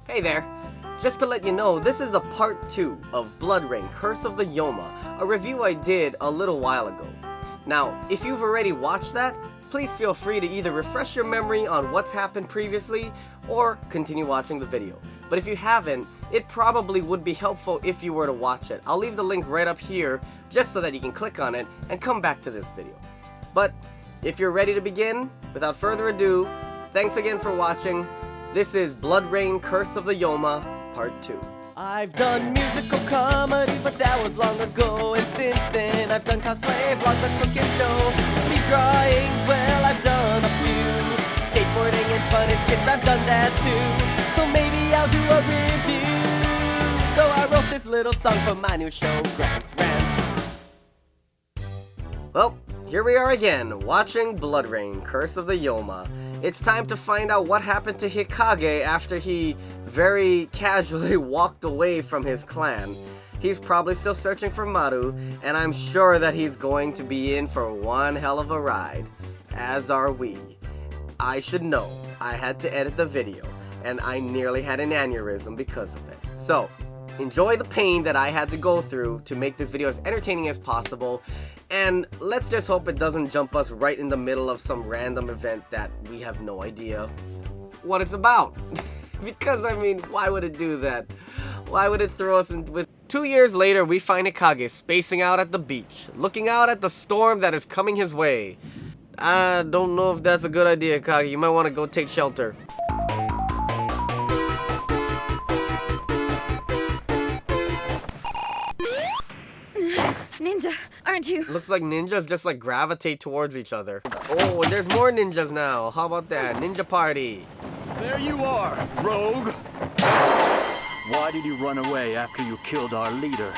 Hey there! Just to let you know, this is a part 2 of Blood Rain Curse of the Yoma, a review I did a little while ago. Now, if you've already watched that, please feel free to either refresh your memory on what's happened previously, or continue watching the video. But if you haven't, it probably would be helpful if you were to watch it. I'll leave the link right up here, just so that you can click on it and come back to this video. But, if you're ready to begin, without further ado, thanks again for watching. This is Blood Rain Curse of the Yoma, Part 2. I've done musical comedy, but that was long ago. And since then, I've done cosplay, vlogs, a cooking show. Speed drawings, well, I've done a few. Skateboarding and funny skits, I've done that too. So maybe I'll do a review. So I wrote this little song for my new show, Rants. Well, here we are again, watching Blood Rain Curse of the Yoma. It's time to find out what happened to Hikage after he very casually walked away from his clan. He's probably still searching for Maru, and I'm sure that he's going to be in for one hell of a ride. As are we. I should know, I had to edit the video, and I nearly had an aneurysm because of it. So, enjoy the pain that I had to go through to make this video as entertaining as possible, and let's just hope it doesn't jump us right in the middle of some random event that we have no idea what it's about. Because, I mean, why would it do that? Why would it throw us in with... 2 years later, we find Hikage spacing out at the beach, looking out at the storm that is coming his way. I don't know if that's a good idea, Hikage. You might want to go take shelter. Ninja, aren't you? Looks like ninjas just like gravitate towards each other. Oh, and there's more ninjas now. How about that? Ninja party. There you are, rogue. Why did you run away after you killed our leader?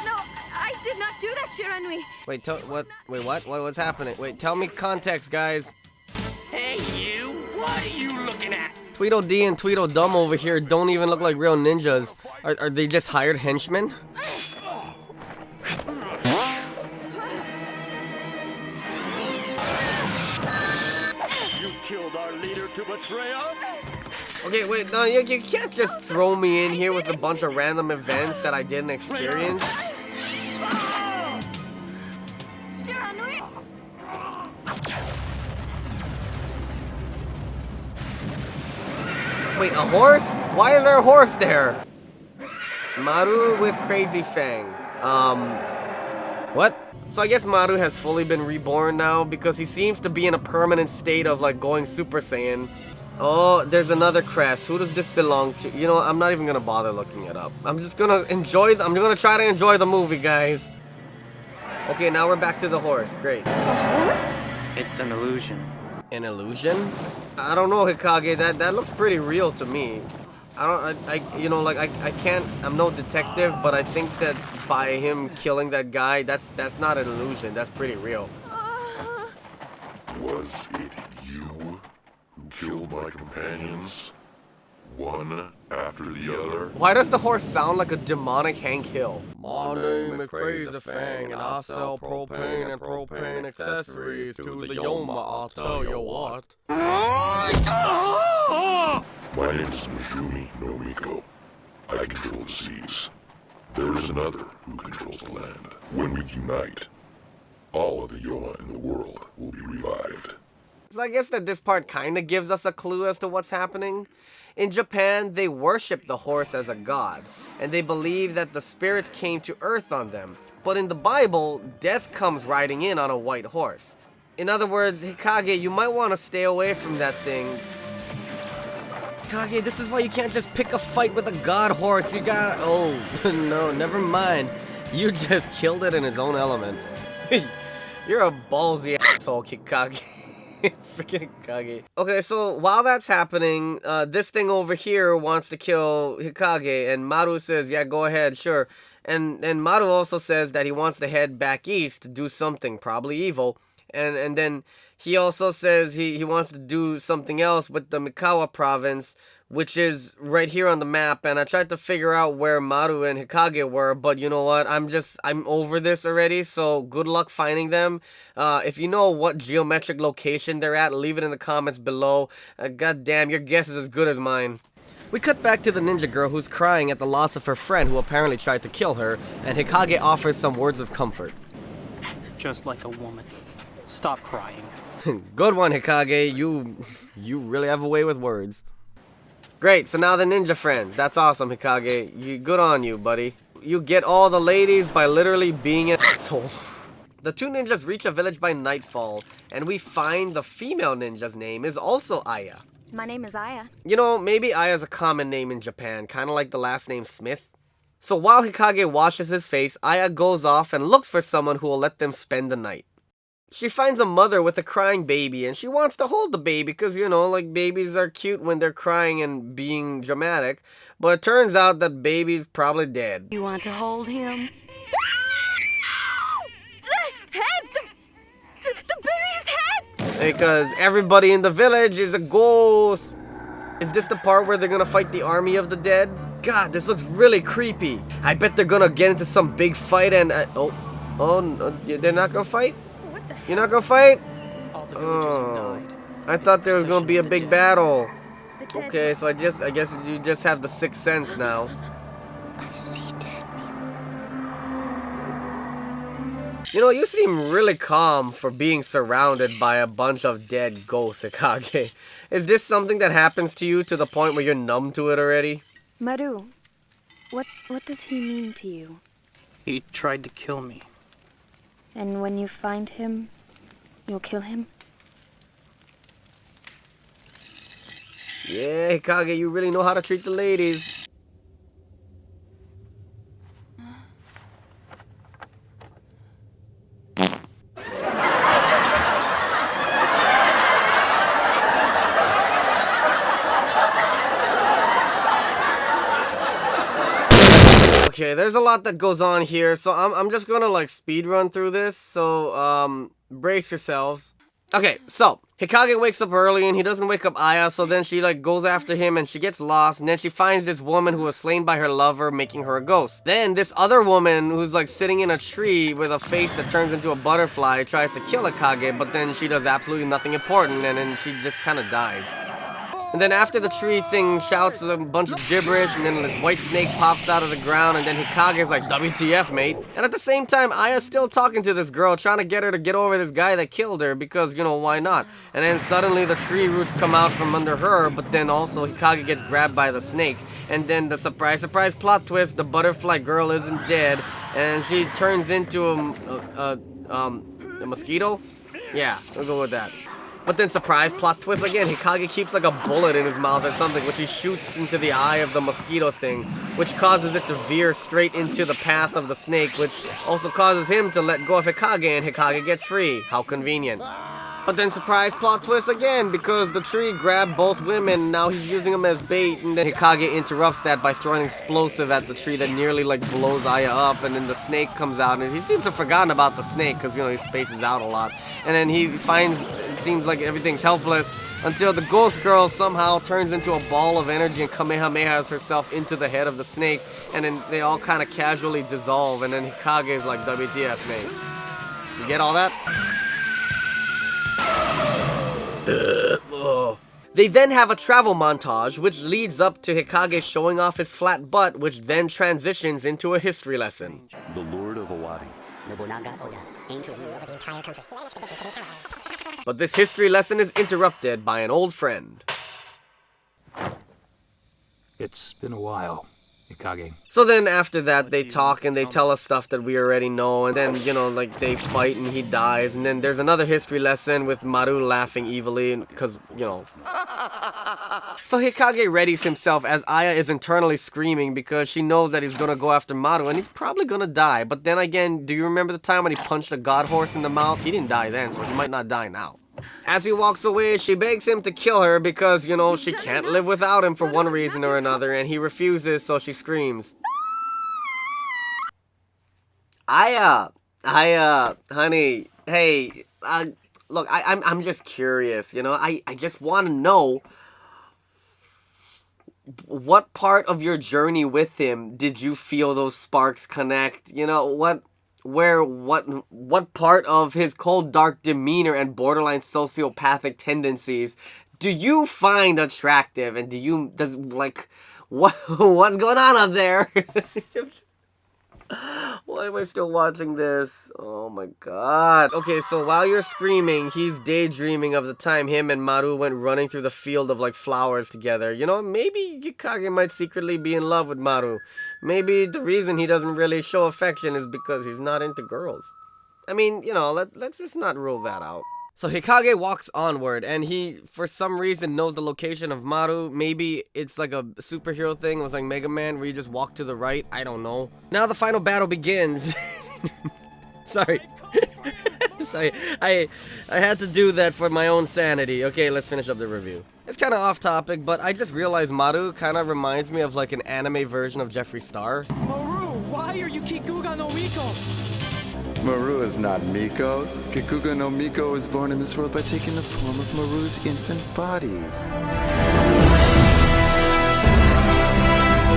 No, I did not do that, Shiranui. Wait, what? Wait, what? What's happening? Wait, tell me context, guys. Hey you, what are you looking at? Tweedledee and Tweedledum over here don't even look like real ninjas. Are they just hired henchmen? You killed our leader to betray us? Okay, wait, no, you can't just throw me in here with a bunch of random events that I didn't experience. Shiranui? Wait, a horse? Why is there a horse there? Maru with Crazy Fang. What? So I guess Maru has fully been reborn now because he seems to be in a permanent state of like going Super Saiyan. Oh, there's another crest. Who does this belong to? You know, I'm not even gonna bother looking it up. I'm just gonna enjoy, I'm gonna try to enjoy the movie, guys. Okay, now we're back to the horse. Great. Horse? It's an illusion. An illusion? I don't know, Hikage. That looks pretty real to me. You know, like I can't. I'm no detective, but I think that by him killing that guy, that's not an illusion. That's pretty real. Was it you who killed my companions? One after the other? Why does the horse sound like a demonic Hank Hill? My name is Crazy Fang, and I sell propane and propane accessories to the Yoma, I'll tell you what. My name is Majumi no Miko. I control the seas. There is another who controls the land. When we unite, all of the Yoma in the world will be revived. So I guess that this part kind of gives us a clue as to what's happening. In Japan, they worship the horse as a god, and they believe that the spirits came to earth on them. But in the Bible, death comes riding in on a white horse. In other words, Hikage, you might want to stay away from that thing. Hikage, this is why you can't just pick a fight with a god horse. You gotta... Oh, no, never mind. You just killed it in its own element. You're a ballsy asshole, Hikage. Freaking Hikage. Okay, so while that's happening, this thing over here wants to kill Hikage, and Maru says, yeah, go ahead, sure. And Maru also says that he wants to head back east to do something, probably evil. And then he also says he wants to do something else with the Mikawa province, which is right here on the map. And I tried to figure out where Maru and Hikage were, but you know what? I'm over this already, so good luck finding them. If you know what geometric location they're at, leave it in the comments below. God damn, your guess is as good as mine. We cut back to the ninja girl who's crying at the loss of her friend who apparently tried to kill her, and Hikage offers some words of comfort. Just like a woman. Stop crying. Good one, Hikage. You really have a way with words. Great, so now the ninja friends. That's awesome, Hikage. Good on you, buddy. You get all the ladies by literally being an asshole. The two ninjas reach a village by nightfall, and we find the female ninja's name is also Aya. My name is Aya. You know, maybe Aya's a common name in Japan, kind of like the last name Smith. So while Hikage washes his face, Aya goes off and looks for someone who will let them spend the night. She finds a mother with a crying baby, and she wants to hold the baby because, you know, like, babies are cute when they're crying and being dramatic. But it turns out that baby's probably dead. You want to hold him? The head! The baby's head! Because everybody in the village is a ghost. Is this the part where they're gonna fight the army of the dead? God, this looks really creepy. I bet they're gonna get into some big fight and... oh, no, they're not gonna fight? What the heck? You're not gonna fight? All the villagers have died. I thought there was gonna be a big battle. The dead. Okay, so I guess you just have the sixth sense now. I see dead You know, you seem really calm for being surrounded by a bunch of dead ghosts, Hikage. Is this something that happens to you to the point where you're numb to it already? Maru, what does he mean to you? He tried to kill me. And when you find him, you'll kill him? Yeah, Hikage, you really know how to treat the ladies. Okay, there's a lot that goes on here, so I'm just gonna like speed run through this, so brace yourselves. Okay, so Hikage wakes up early and he doesn't wake up Aya, so then she like goes after him and she gets lost, and then she finds this woman who was slain by her lover, making her a ghost. Then this other woman who's like sitting in a tree with a face that turns into a butterfly tries to kill Hikage, but then she does absolutely nothing important and then she just kind of dies. And then after the tree thing shouts a bunch of gibberish, and then this white snake pops out of the ground, and then Hikage's like, WTF, mate? And at the same time, Aya's still talking to this girl, trying to get her to get over this guy that killed her, because, you know, why not? And then suddenly the tree roots come out from under her, but then also Hikage gets grabbed by the snake. And then the surprise plot twist, the butterfly girl isn't dead, and she turns into a mosquito? Yeah, we'll go with that. But then surprise plot twist again, Hikage keeps like a bullet in his mouth or something, which he shoots into the eye of the mosquito thing, which causes it to veer straight into the path of the snake, which also causes him to let go of Hikage, and Hikage gets free. How convenient. But then surprise plot twist again, because the tree grabbed both women, now he's using them as bait, and then Hikage interrupts that by throwing explosive at the tree that nearly like blows Aya up, and then the snake comes out, and he seems to have forgotten about the snake, because, you know, he spaces out a lot. And then he finds, it seems like everything's helpless, until the ghost girl somehow turns into a ball of energy and kamehamehas herself into the head of the snake, and then they all kind of casually dissolve, and then Hikage is like, WTF, mate. You get all that? They then have a travel montage, which leads up to Hikage showing off his flat butt, which then transitions into a history lesson. The Lord of Hawaii. But this history lesson is interrupted by an old friend. It's been a while, Hikage. So then after that, they talk and they tell us stuff that we already know, and then, you know, like, they fight and he dies, and then there's another history lesson with Maru laughing evilly, because, you know. So Hikage readies himself as Aya is internally screaming because she knows that he's gonna go after Maru, and he's probably gonna die. But then again, do you remember the time when he punched a god horse in the mouth? He didn't die then, so he might not die now. As he walks away, she begs him to kill her because, you know, she can't live without him for one reason or another, and he refuses, so she screams. Aya, honey, hey, look, I'm just curious, you know, I just want to know, what part of your journey with him did you feel those sparks connect? You know, what part of his cold, dark demeanor and borderline sociopathic tendencies do you find attractive, and what's going on up there? Why am I still watching this? Oh my god. Okay, so while you're screaming, he's daydreaming of the time him and Maru went running through the field of like flowers together. You know, maybe Hikage might secretly be in love with Maru. Maybe the reason he doesn't really show affection is because he's not into girls. I mean, you know, let's just not rule that out. So Hikage walks onward, and he, for some reason, knows the location of Maru. Maybe it's like a superhero thing. It was like Mega Man, where you just walk to the right. I don't know. Now the final battle begins. Sorry. Sorry. I had to do that for my own sanity. Okay, let's finish up the review. It's kind of off topic, but I just realized Maru kind of reminds me of like an anime version of Jeffree Star. Maru, why are you Kikuga no Miko? Maru is not Miko. Kikuga no Miko was born in this world by taking the form of Maru's infant body.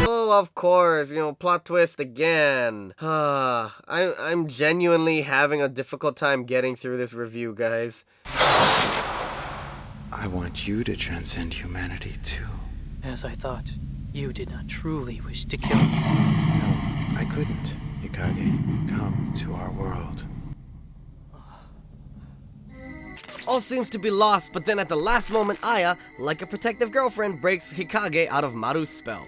Oh, of course, you know, plot twist again. I'm genuinely having a difficult time getting through this review, guys. I want you to transcend humanity too. As I thought, you did not truly wish to kill me. No, I couldn't. Hikage, come to our world. All seems to be lost, but then at the last moment, Aya, like a protective girlfriend, breaks Hikage out of Maru's spell.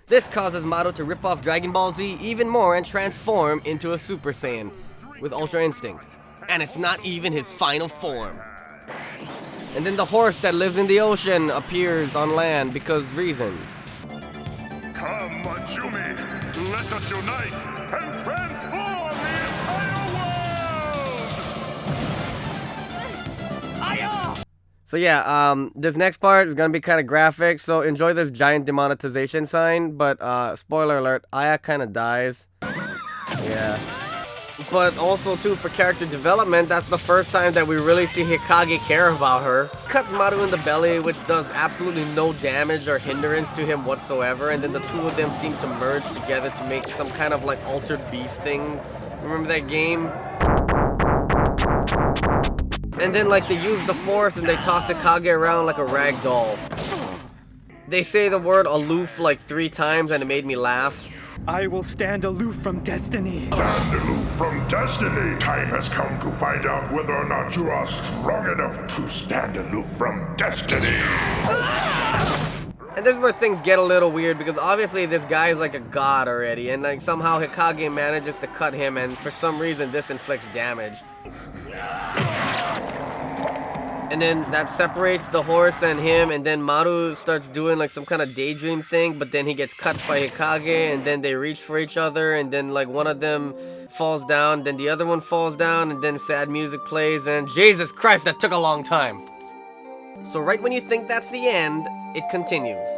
This causes Maru to rip off Dragon Ball Z even more and transform into a Super Saiyan with Ultra Instinct. And it's not even his final form. And then the horse that lives in the ocean appears on land because reasons. Come, Majumi, let us unite and transform the entire world! So yeah, this next part is gonna be kind of graphic, so enjoy this giant demonetization sign, but spoiler alert, Aya kind of dies. Yeah. But also, too, for character development, that's the first time that we really see Hikage care about her. Cuts Maru in the belly, which does absolutely no damage or hindrance to him whatsoever, and then the two of them seem to merge together to make some kind of, like, altered beast thing. Remember that game? And then, like, they use the force and they toss Hikage around like a rag doll. They say the word aloof, like, 3 times, and it made me laugh. I will stand aloof from destiny. Stand aloof from destiny! Time has come to find out whether or not you are strong enough to stand aloof from destiny! And this is where things get a little weird, because obviously this guy is like a god already, and like somehow Hikage manages to cut him, and for some reason this inflicts damage. And then that separates the horse and him, and then Maru starts doing like some kind of daydream thing, but then he gets cut by Hikage, and then they reach for each other, and then like one of them falls down, then the other one falls down, and then sad music plays, and Jesus Christ, that took a long time. So right when you think that's the end, it continues.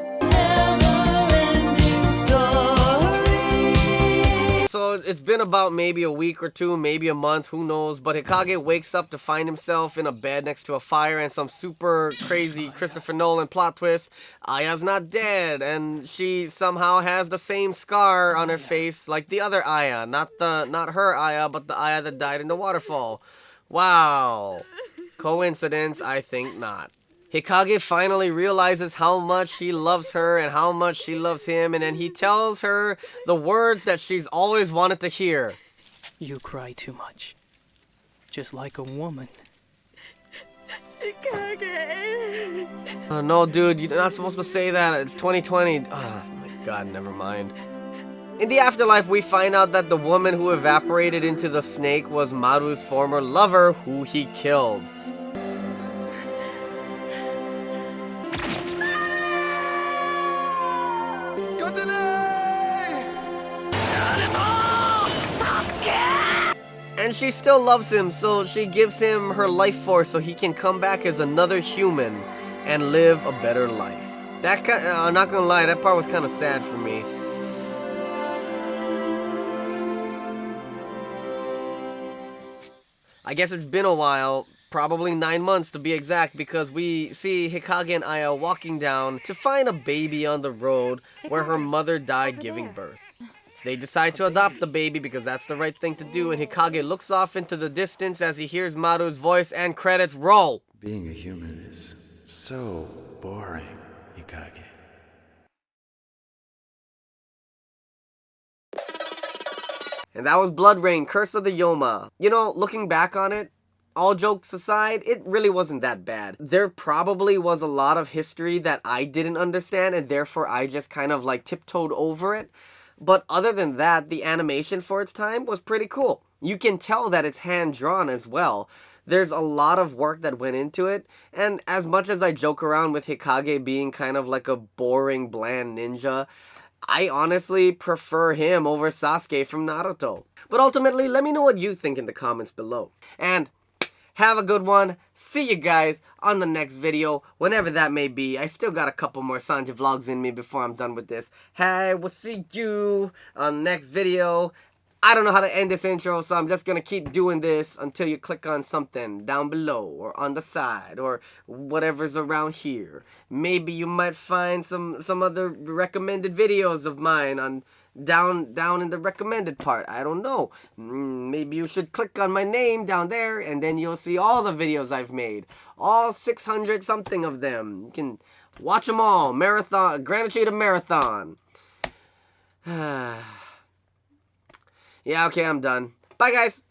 So it's been about maybe a week or two, maybe a month, who knows, but Hikage wakes up to find himself in a bed next to a fire, and some super crazy Christopher Nolan plot twist. Aya's not dead, and she somehow has the same scar on her face like the other Aya. Not her Aya, but the Aya that died in the waterfall. Wow. Coincidence? I think not. Hikage finally realizes how much he loves her and how much she loves him, and then he tells her the words that she's always wanted to hear. You cry too much. Just like a woman. Hikage. No, dude, you're not supposed to say that. It's 2020. Oh, my God, never mind. In the afterlife, we find out that the woman who evaporated into the snake was Maru's former lover, who he killed. And she still loves him, so she gives him her life force so he can come back as another human and live a better life. I'm not gonna lie, that part was kind of sad for me. I guess it's been a while, probably 9 months to be exact, because we see Hikage and Aya walking down to find a baby on the road where her mother died giving birth. They decide to adopt the baby because that's the right thing to do, and Hikage looks off into the distance as he hears Maru's voice, and credits roll. Being a human is so boring, Hikage. And that was Blood Rain, Curse of the Yoma. You know, looking back on it, all jokes aside, it really wasn't that bad. There probably was a lot of history that I didn't understand, and therefore I just kind of like tiptoed over it. But other than that, the animation for its time was pretty cool. You can tell that it's hand-drawn as well. There's a lot of work that went into it, and as much as I joke around with Hikage being kind of like a boring, bland ninja, I honestly prefer him over Sasuke from Naruto. But ultimately, let me know what you think in the comments below. And have a good one. See you guys on the next video, whenever that may be. I still got a couple more Sanji vlogs in me before I'm done with this. Hey, we'll see you on the next video. I don't know how to end this intro, so I'm just gonna keep doing this until you click on something down below or on the side or whatever's around here. Maybe you might find some other recommended videos of mine on down in the recommended part. I don't know. Maybe you should click on my name down there, and then you'll see all the videos I've made, all 600 something of them. You can watch them all. Marathon, Grand Uchida Marathon. Yeah, okay, I'm done. Bye, guys.